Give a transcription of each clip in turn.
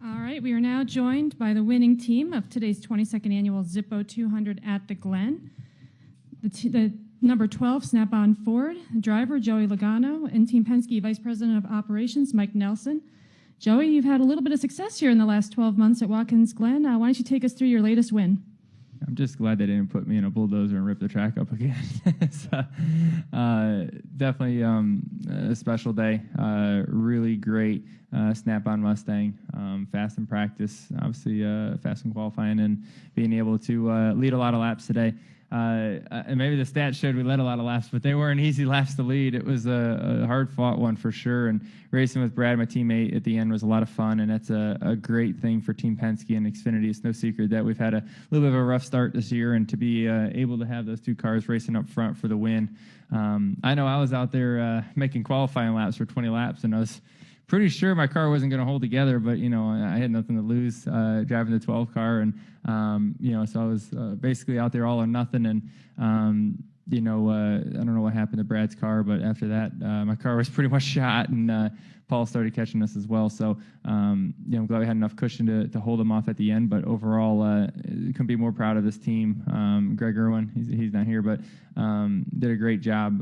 All right, we are now joined by the winning team of today's 22nd annual Zippo 200 at the Glen. The number 12 Snap-on Ford driver Joey Logano and Team Penske Vice President of Operations Mike Nelson. Joey, you've had a little bit of success here in the last 12 months at Watkins Glen. Why don't you take us through your latest win? I'm just glad they didn't put me in a bulldozer and rip the track up again. So, definitely a special day. Really great Snap-on Mustang. Fast in practice, obviously fast in qualifying, and being able to lead a lot of laps today. And maybe the stats showed we led a lot of laps, but they weren't easy laps to lead. It was a hard-fought one for sure, and racing with Brad, my teammate, at the end was a lot of fun, and that's a great thing for Team Penske and Xfinity. It's no secret that we've had a little bit of a rough start this year, and to be able to have those two cars racing up front for the win. I know I was out there making qualifying laps for 20 laps, and I was pretty sure my car wasn't going to hold together, but, you know, I had nothing to lose driving the 12 car. And, you know, so I was basically out there all or nothing. And, you know, I don't know what happened to Brad's car, but after that, my car was pretty much shot, and Paul started catching us as well. So, you know, I'm glad we had enough cushion to hold him off at the end. But overall, couldn't be more proud of this team. Greg Irwin, he's not here, but did a great job,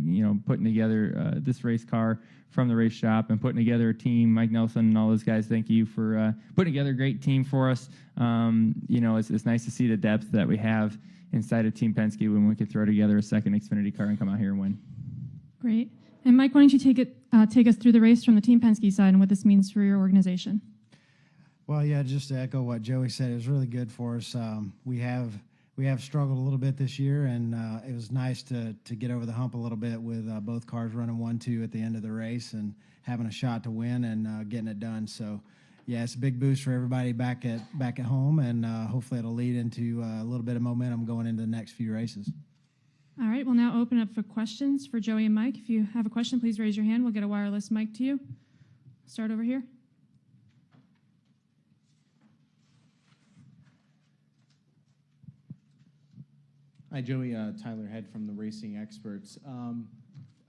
you know, putting together this race car from the race shop and putting together a team. Mike Nelson and all those guys, thank you for putting together a great team for us. You know, it's nice to see the depth that we have inside of Team Penske when we could throw together a second Xfinity car and come out here and win. Great. And Mike, why don't you take us through the race from the Team Penske side and what this means for your organization? Well, yeah, just to echo what Joey said, it was really good for us. We have struggled a little bit this year, and it was nice to get over the hump a little bit with both cars running 1-2 at the end of the race and having a shot to win and getting it done. So, yeah, it's a big boost for everybody back at home, and hopefully it'll lead into a little bit of momentum going into the next few races. All right, we'll now open up for questions for Joey and Mike. If you have a question, please raise your hand. We'll get a wireless mic to you. Start over here. Hi, Joey. Tyler Head from the Racing Experts.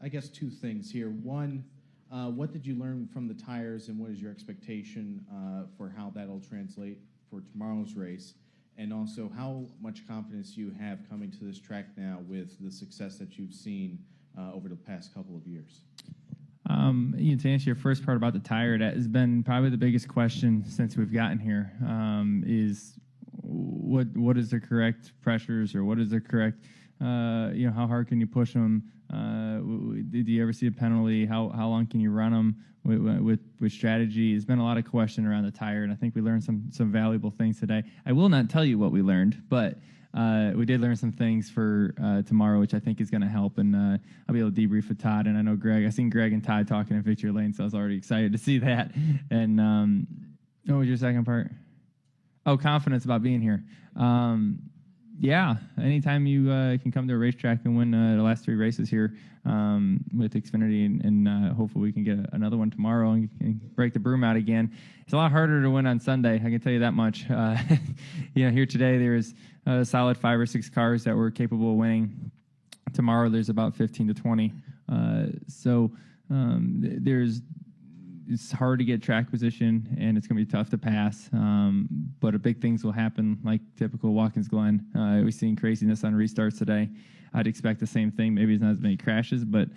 I guess two things here. One, what did you learn from the tires, and what is your expectation for how that'll translate for tomorrow's race? And also, how much confidence you have coming to this track now with the success that you've seen over the past couple of years? To answer your first part about the tire, that has been probably the biggest question since we've gotten here, is what is the correct pressures, or what is the correct, you know, how hard can you push them? Did you ever see a penalty? How long can you run them with strategy? There's been a lot of question around the tire, and I think we learned some valuable things today. I will not tell you what we learned, but we did learn some things for tomorrow, which I think is going to help, and I'll be able to debrief with Todd. And I know Greg. I've seen Greg and Todd talking in Victory Lane, so I was already excited to see that. And what was your second part? Oh, confidence about being here. Yeah, anytime you can come to a racetrack and win the last three races here with Xfinity, and hopefully we can get another one tomorrow and break the broom out again. It's a lot harder to win on Sunday, I can tell you that much. You know, here today there's a solid 5 or 6 cars that were capable of winning. Tomorrow there's about 15 to 20. So it's hard to get track position, and it's going to be tough to pass. But big things will happen, like typical Watkins Glen. We've seen craziness on restarts today. I'd expect the same thing. Maybe it's not as many crashes, but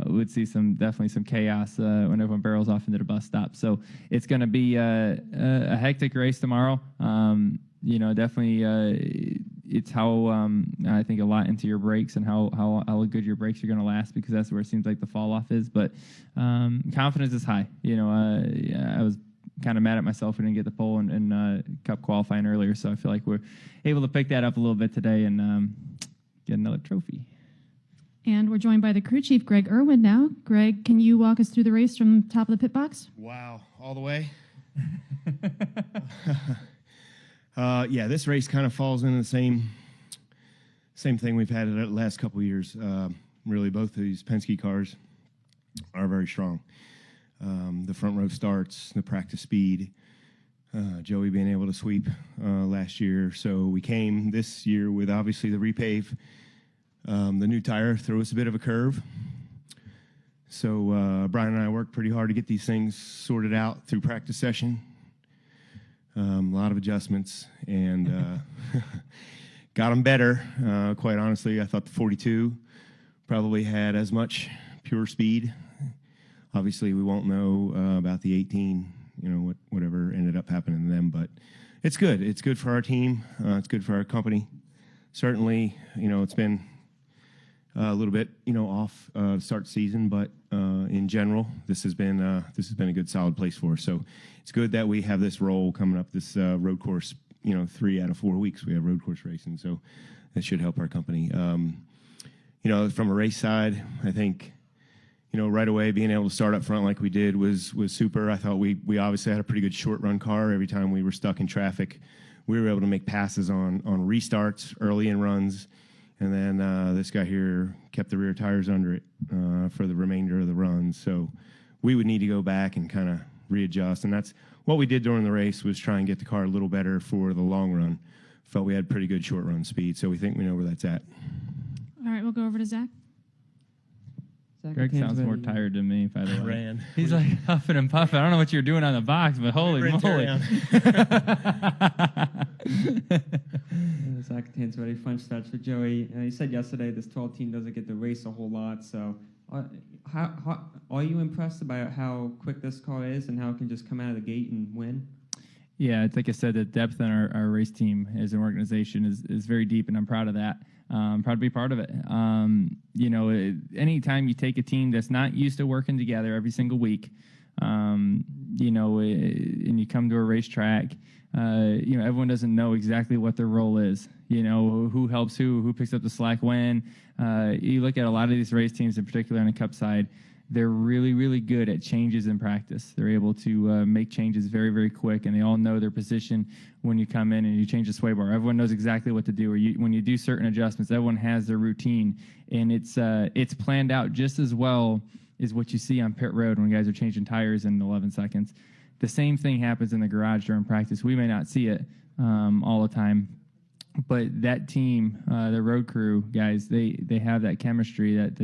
we would see definitely some chaos when everyone barrels off into the bus stop. So it's going to be a hectic race tomorrow. You know, definitely it's how I think a lot into your brakes and how good your brakes are going to last, because that's where it seems like the fall off is. But confidence is high. You know, I was kind of mad at myself we didn't get the pole in Cup qualifying earlier, so I feel like we're able to pick that up a little bit today and get another trophy. And we're joined by the crew chief, Greg Irwin, now. Greg, can you walk us through the race from top of the pit box? Wow, all the way? Yeah, this race kind of falls into the same thing we've had the last couple of years. Really, both of these Penske cars are very strong. The front row starts, the practice speed, Joey being able to sweep last year. So we came this year with obviously the repave. The new tire threw us a bit of a curve. So Brian and I worked pretty hard to get these things sorted out through practice session. A lot of adjustments, and got them better. Quite honestly, I thought the 42 probably had as much pure speed. Obviously, we won't know about the 18, whatever ended up happening to them, but it's good. It's good for our team. It's good for our company. Certainly, it's been a little bit, off start season, but in general, this has been a good solid place for us. So it's good that we have this role coming up, this road course. 3 out of 4 weeks we have road course racing, so that should help our company. From a race side, I think, right away being able to start up front like we did was super. I thought we obviously had a pretty good short run car. Every time we were stuck in traffic, we were able to make passes on restarts early in runs. And then this guy here kept the rear tires under it for the remainder of the run. So we would need to go back and kind of readjust. And that's what we did during the race, was try and get the car a little better for the long run. Felt we had pretty good short run speed, so we think we know where that's at. All right, we'll go over to Zach. Greg sounds more tired than me, by the way. Ran. He's like huffing and puffing. I don't know what you're doing on the box, but holy moly. Zach Tansworthy, front stretch for Joey. You said yesterday this 12 team doesn't get to race a whole lot. So how are you impressed about how quick this car is and how it can just come out of the gate and win? Yeah, it's like I said, the depth in our race team as an organization is very deep, and I'm proud of that. I'm proud to be part of it. Anytime you take a team that's not used to working together every single week, and you come to a racetrack, everyone doesn't know exactly what their role is. Who helps who picks up the slack when. You look at a lot of these race teams, in particular on the Cup side, they're really, really good at changes in practice. They're able to make changes very, very quick, and they all know their position when you come in and you change the sway bar. Everyone knows exactly what to do. Or when you do certain adjustments, everyone has their routine, and it's planned out just as well as what you see on pit road when guys are changing tires in 11 seconds. The same thing happens in the garage during practice. We may not see it all the time, but that team, the road crew guys, they have that chemistry that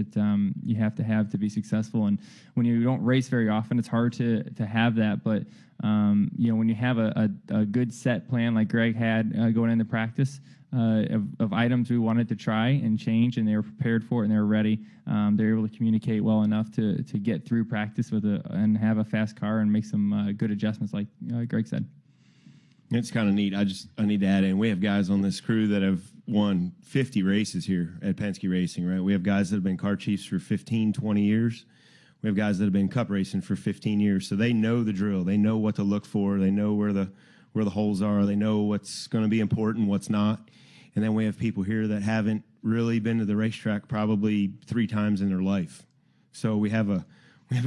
you have to be successful. And when you don't race very often, it's hard to have that. But when you have a good set plan like Greg had going into practice of items we wanted to try and change, and they were prepared for it and they were ready, they were able to communicate well enough to get through practice and have a fast car and make some good adjustments, like Greg said. It's kind of neat. I need to add in, we have guys on this crew that have won 50 races here at Penske Racing, right? We have guys that have been car chiefs for 15, 20 years. We have guys that have been cup racing for 15 years. So they know the drill. They know what to look for. They know where the holes are. They know what's going to be important, what's not. And then we have people here that haven't really been to the racetrack probably 3 times in their life. So we have a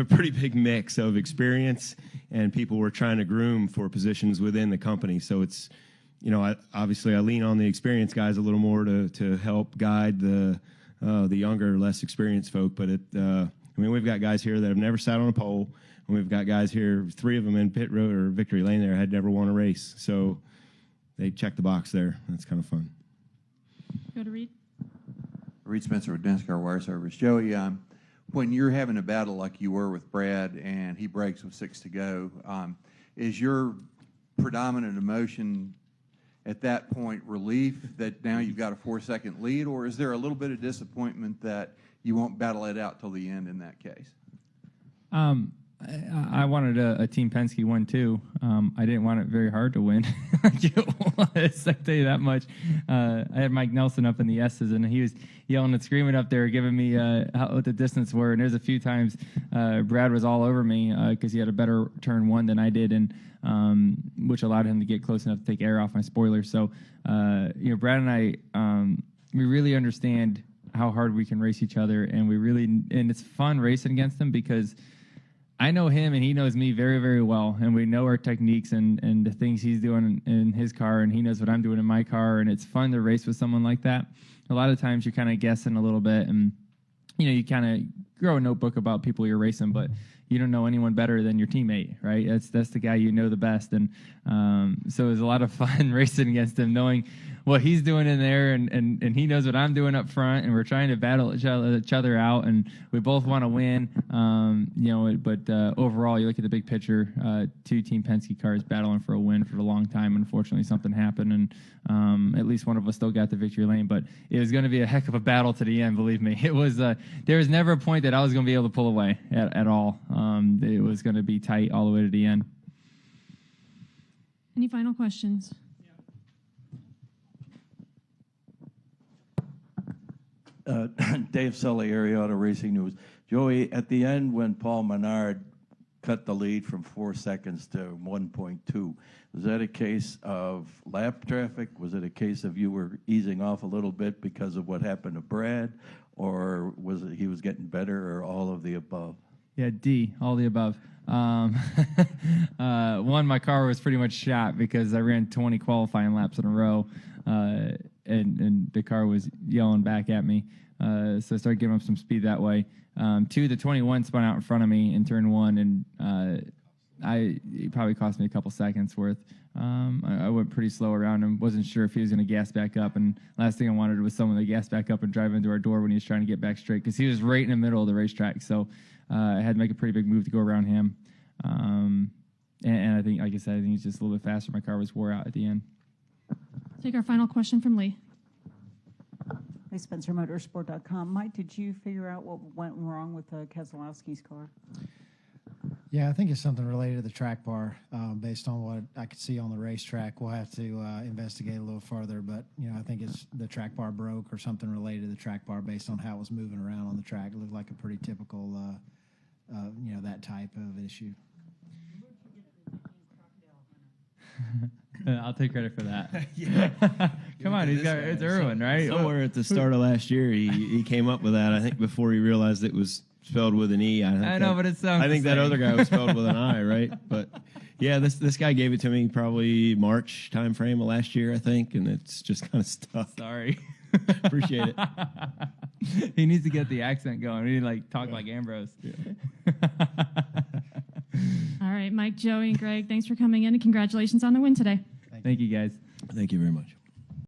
pretty big mix of experience and people we're trying to groom for positions within the company. So it's, obviously I lean on the experienced guys a little more to help guide the younger, less experienced folk. But we've got guys here that have never sat on a pole, and we've got guys here, 3 of them in pit road or victory lane there, had never won a race. So they check the box there. That's kind of fun. Go to Reed. Reed Spencer with NASCAR Wire Service. Joey, when you're having a battle like you were with Brad and he breaks with 6 to go, is your predominant emotion at that point relief that now you've got a 4-second lead, or is there a little bit of disappointment that you won't battle it out till the end in that case? I wanted a Team Penske win too. I didn't want it very hard to win. I tell you that much. I had Mike Nelson up in the S's, and he was yelling and screaming up there, giving me what the distance were. And there's a few times Brad was all over me because he had a better turn 1 than I did, and which allowed him to get close enough to take air off my spoiler. So Brad and I, we really understand how hard we can race each other, and it's fun racing against him because I know him and he knows me very, very well, and we know our techniques and the things he's doing in his car, and he knows what I'm doing in my car, and it's fun to race with someone like that. A lot of times you're kind of guessing a little bit, and you kind of grow a notebook about people you're racing, but you don't know anyone better than your teammate, right? That's the guy you know the best, and so it was a lot of fun racing against him, knowing what he's doing in there, and he knows what I'm doing up front, and we're trying to battle each other out, and we both want to win. But overall, you look at the big picture, two Team Penske cars battling for a win for a long time. Unfortunately, something happened, and at least one of us still got the victory lane. But it was going to be a heck of a battle to the end, believe me. It was. There was never a point that I was going to be able to pull away at all. It was going to be tight all the way to the end. Any final questions? Dave Sully, Area Auto Racing News. Joey, at the end when Paul Menard cut the lead from 4 seconds to 1.2, was that a case of lap traffic? Was it a case of you were easing off a little bit because of what happened to Brad? Or was it he was getting better, or all of the above? Yeah, D, all the above. One, my car was pretty much shot because I ran 20 qualifying laps in a row, and the car was yelling back at me. So I started giving up some speed that way. Two, the 21 spun out in front of me in turn one, and it probably cost me a couple seconds worth. I went pretty slow around him. Wasn't sure if he was going to gas back up, and last thing I wanted was someone to gas back up and drive into our door when he was trying to get back straight, because he was right in the middle of the racetrack. So I had to make a pretty big move to go around him. And I think, like I said, I think he's just a little bit faster. My car was wore out at the end. Take our final question from Lee. Hey, SpencerMotorsport.com. Mike, did you figure out what went wrong with Keselowski's car? Yeah, I think it's something related to the track bar. Based on what I could see on the racetrack, we'll have to investigate a little further. But I think it's the track bar broke or something related to the track bar based on how it was moving around on the track. It looked like a pretty typical, that type of issue. I'll take credit for that. Yeah. Come on, it's Irwin, right? Somewhere at the start of last year, he came up with that. I think before he realized it was spelled with an E. I know, but it sounds. I think the that same. other guy was spelled with an I, right? But yeah, this guy gave it to me probably March time frame of last year, I think, and it's just kind of stuck. Sorry. Appreciate it. He needs to get the accent going. We need to talk like Ambrose. Yeah. All right, Mike, Joey, and Greg, thanks for coming in, and congratulations on the win today. Thank you, guys. Thank you very much.